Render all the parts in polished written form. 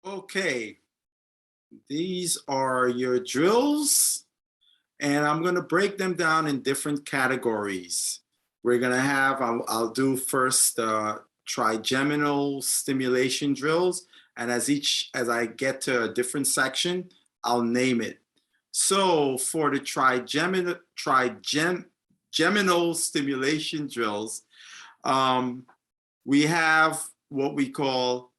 Okay, these are your drills, and I'm going to break them down in different categories. We're going to have, I'll do first trigeminal stimulation drills, and as I get to a different section, I'll name it. So for the trigeminal stimulation drills, we have what we call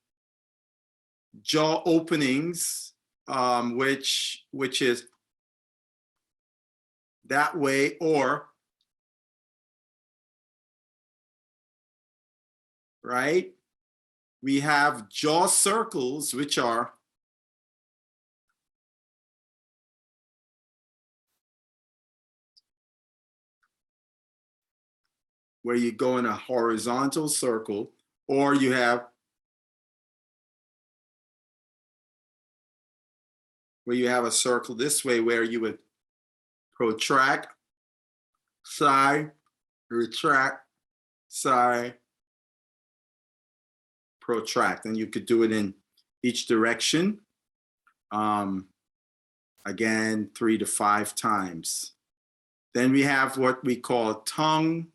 jaw openings, which is that way, or right. We have jaw circles, which are where you go in a horizontal circle, or you have where you have a circle this way where you would protract, side, retract, side, protract. And you could do it in each direction. Again, 3 to 5 times. Then we have what we call tongue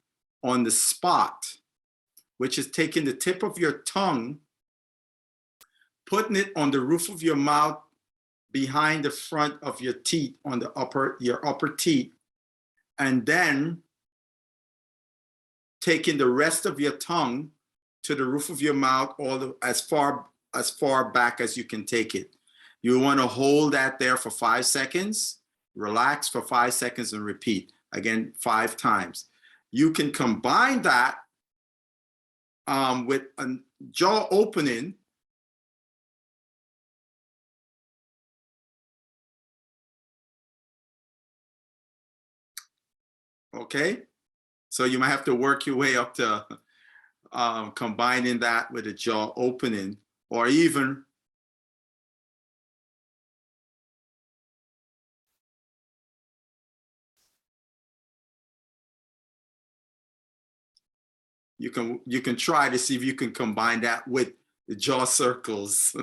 on the spot, which is taking the tip of your tongue, putting it on the roof of your mouth behind the front of your teeth, on the your upper teeth, and then taking the rest of your tongue to the roof of your mouth, as far back as you can take it. You want to hold that there for 5 seconds, relax for 5 seconds, and repeat again 5 times. You can combine that with a jaw opening. Okay, so you might have to work your way up to combining that with a jaw opening, or even you can try to see if you can combine that with the jaw circles.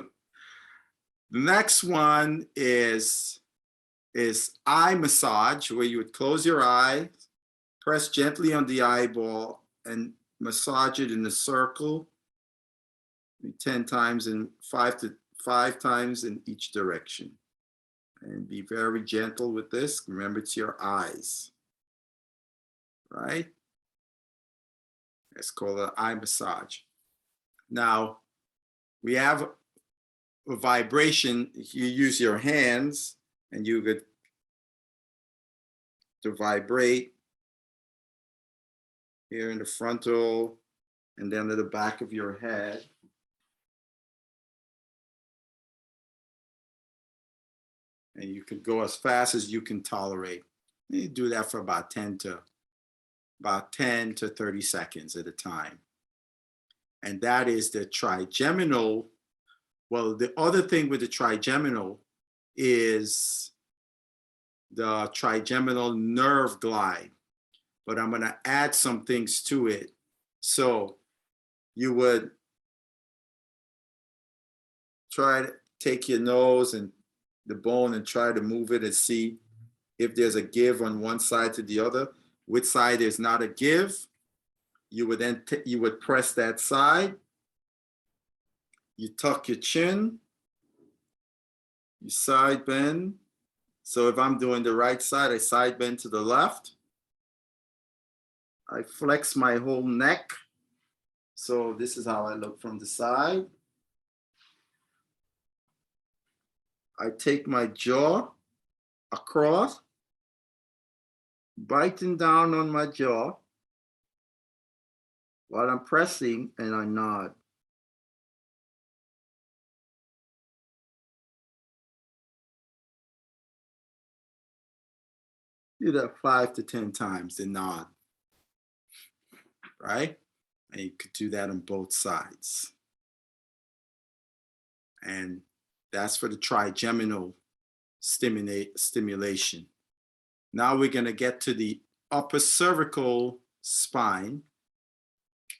The next one is eye massage, where you would close your eye, press gently on the eyeball, and massage it in a circle 10 times and 5 times in each direction. And be very gentle with this. Remember, it's your eyes, right? It's called an eye massage. Now, we have a vibration. You use your hands and you get to vibrate here in the frontal and then to the back of your head. And you can go as fast as you can tolerate. You do that for about 10 to 30 seconds at a time. And that is the trigeminal. Well, the other thing with the trigeminal is the trigeminal nerve glide, but I'm going to add some things to it. So you would try to take your nose and the bone and try to move it and see if there's a give on one side to the other. Which side there's not a give, you would then you would press that side. You tuck your chin, you side bend. So if I'm doing the right side, I side bend to the left. I flex my whole neck. So this is how I look from the side. I take my jaw across, biting down on my jaw while I'm pressing, and I nod. Do that 5 to 10 times, the nod, right? And you could do that on both sides. And that's for the trigeminal stimulation. Now we're going to get to the upper cervical spine.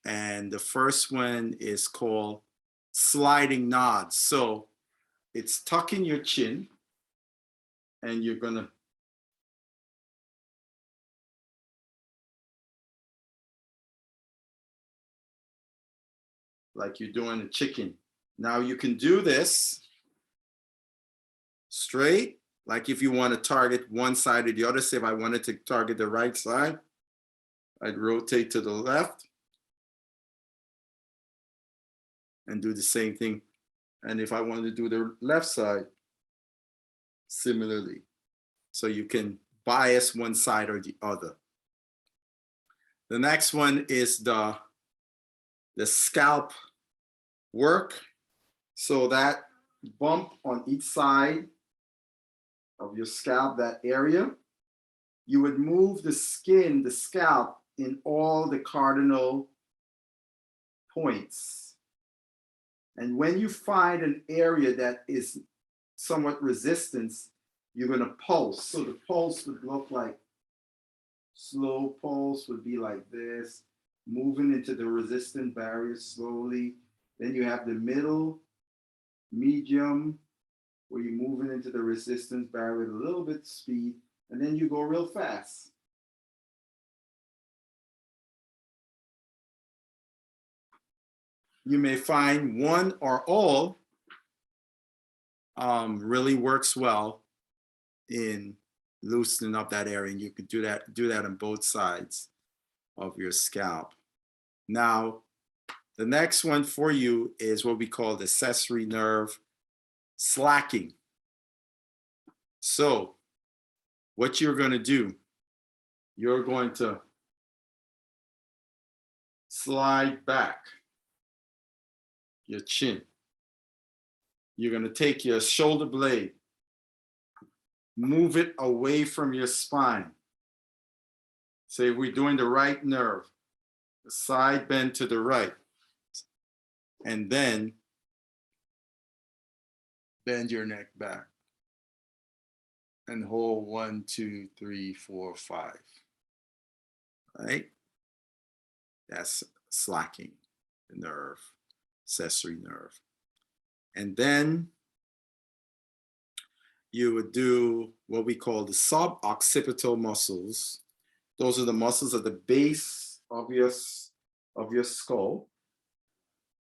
And the first one is called sliding nods. So it's tucking your chin, and you're gonna like you're doing a chicken. Now you can do this straight, like if you want to target one side or the other. Say if I wanted to target the right side, I'd rotate to the left and do the same thing. And if I wanted to do the left side, similarly. So you can bias one side or the other. The next one is the scalp work. So that bump on each side of your scalp, that area, you would move the skin, the scalp, in all the cardinal points. And when you find an area that is somewhat resistance, you're going to pulse. So the pulse would look like, slow pulse would be like this, moving into the resistant barrier slowly. Then you have the middle, medium, where you're moving into the resistance barrier with a little bit of speed, and then you go real fast. You may find one or all really works well in loosening up that area, and you could do that on both sides of your scalp. Now, the next one for you is what we call the accessory nerve slacking. So what you're going to do, you're going to slide back your chin. You're going to take your shoulder blade, move it away from your spine. Say we're doing the right nerve, the side bend to the right, and then bend your neck back and hold 1, 2, 3, 4, 5. Right? That's slacking the nerve, accessory nerve. And then you would do what we call the suboccipital muscles. Those are the muscles at the base of your skull.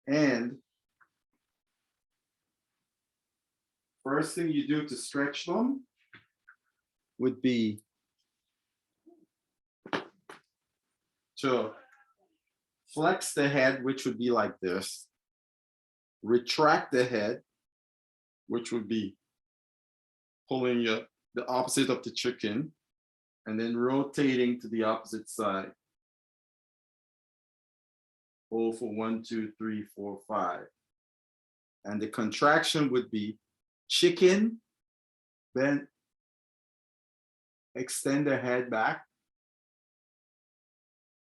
And first thing you do to stretch them would be to flex the head, which would be like this, retract the head, which would be pulling the opposite of the chicken, and then rotating to the opposite side. Hold for 1, 2, 3, 4, 5. And the contraction would be chicken, then extend the head back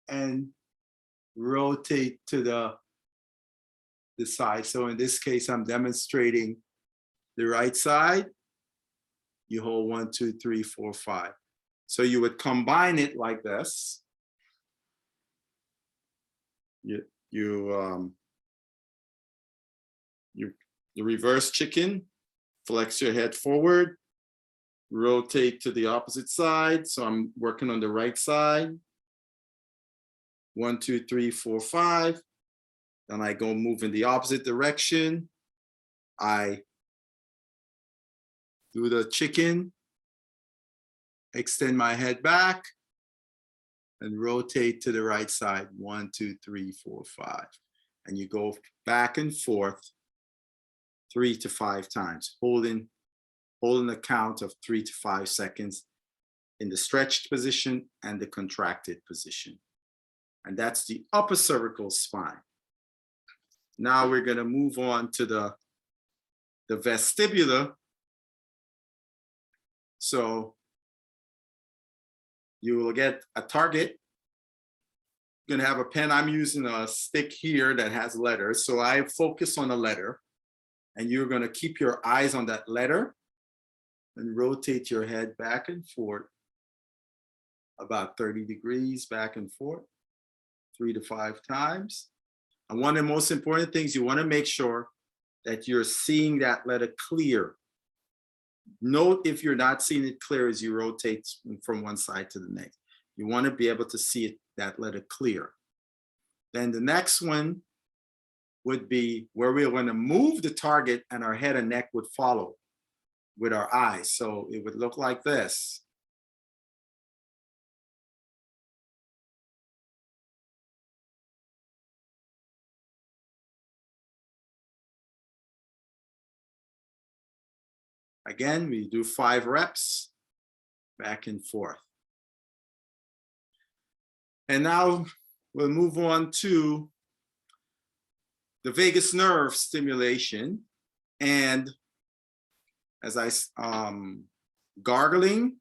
and rotate to the side. So in this case, I'm demonstrating the right side. You hold 1, 2, 3, 4, 5. So you would combine it like this. You reverse chicken, flex your head forward, rotate to the opposite side. So I'm working on the right side. 1, 2, 3, 4, 5. Then I go move in the opposite direction. I do the chicken, extend my head back, and rotate to the right side. 1, 2, 3, 4, 5. And you go back and forth 3 to 5 times, holding a count of 3 to 5 seconds in the stretched position and the contracted position. And that's the upper cervical spine. Now we're going to move on to the vestibular. So you will get a target. You're going to have a pen. I'm using a stick here that has letters. So I focus on a letter, and you're going to keep your eyes on that letter and rotate your head back and forth about 30 degrees back and forth 3 to 5 times. And one of the most important things, you want to make sure that you're seeing that letter clear. Note if you're not seeing it clear as you rotate from one side to the next. You want to be able to see it, that letter clear. Then the next one would be where we're going to move the target and our head and neck would follow with our eyes. So it would look like this. Again, we do 5 reps, back and forth. And now we'll move on to the vagus nerve stimulation. And as I, gargling,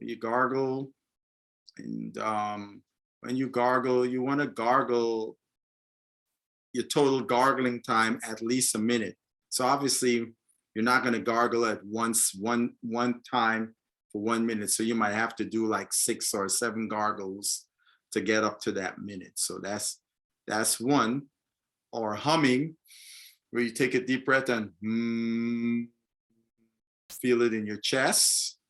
you gargle, and when you gargle, you want to gargle your total gargling time at least a minute. So obviously, you're not going to gargle at one time for 1 minute. So you might have to do like 6 or 7 gargles to get up to that minute. So that's one. Or humming, where you take a deep breath and feel it in your chest,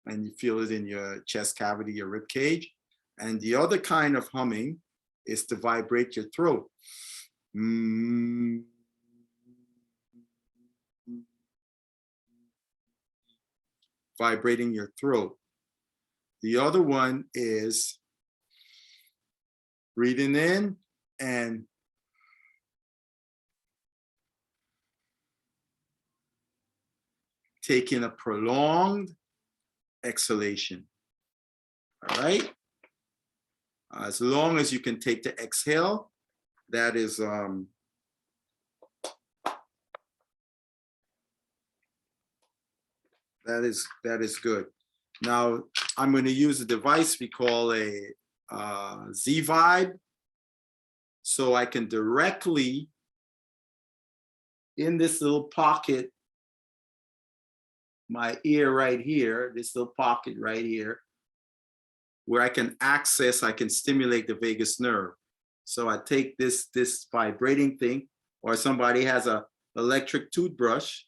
and you feel it in your chest cavity, your rib cage. And the other kind of humming is to vibrate your throat. Vibrating your throat. The other one is breathing in and taking a prolonged exhalation. All right. As long as you can take the exhale, that is good. Now I'm going to use a device we call a Z-Vibe, so I can directly in this little pocket, my ear right here, this little pocket right here, where I can access, I can stimulate the vagus nerve. So I take this vibrating thing, or somebody has a electric toothbrush,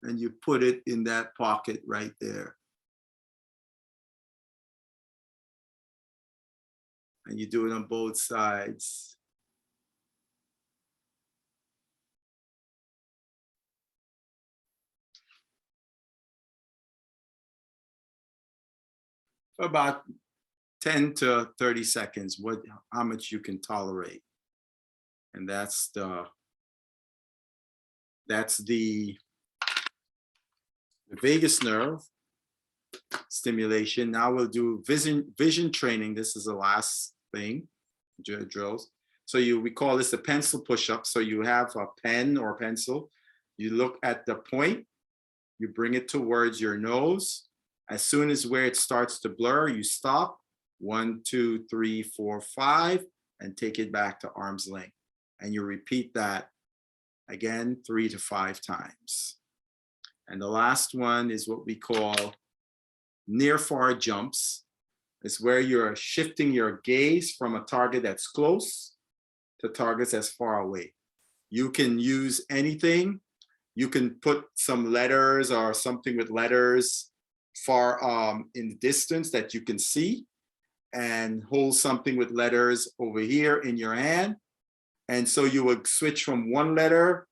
and you put it in that pocket right there. And you do it on both sides. For about 10 to 30 seconds, how much you can tolerate. And that's the vagus nerve stimulation. Now we'll do vision training. This is the last thing, drills. So we call this a pencil push-up. So you have a pen or pencil. You look at the point, you bring it towards your nose. As soon as where it starts to blur, you stop. 1, 2, 3, 4, 5, and take it back to arm's length. And you repeat that again 3 to 5 times. And the last one is what we call near-far jumps. It's where you're shifting your gaze from a target that's close to targets that's far away. You can use anything. You can put some letters or something with letters far in the distance that you can see, and hold something with letters over here in your hand. And so you would switch from one letter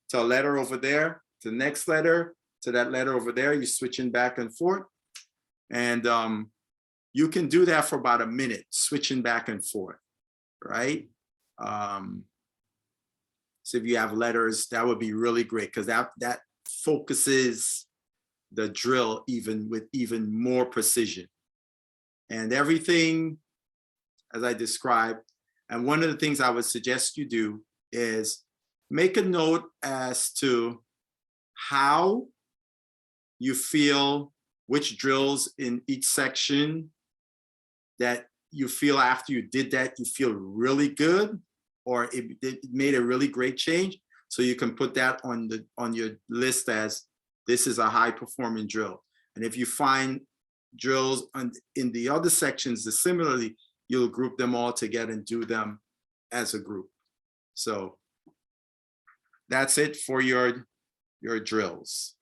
to a letter over there, to the next letter, to that letter over there. You're switching back and forth. And you can do that for about a minute, switching back and forth, right? So if you have letters, that would be really great, because that focuses the drill with even more precision. And everything, as I described, and one of the things I would suggest you do is make a note as to how you feel, which drills in each section that you feel after you did that, you feel really good, or it made a really great change. So you can put that on your list as this is a high performing drill. And if you find drills in the other sections similarly, you'll group them all together and do them as a group. So that's it for your drills.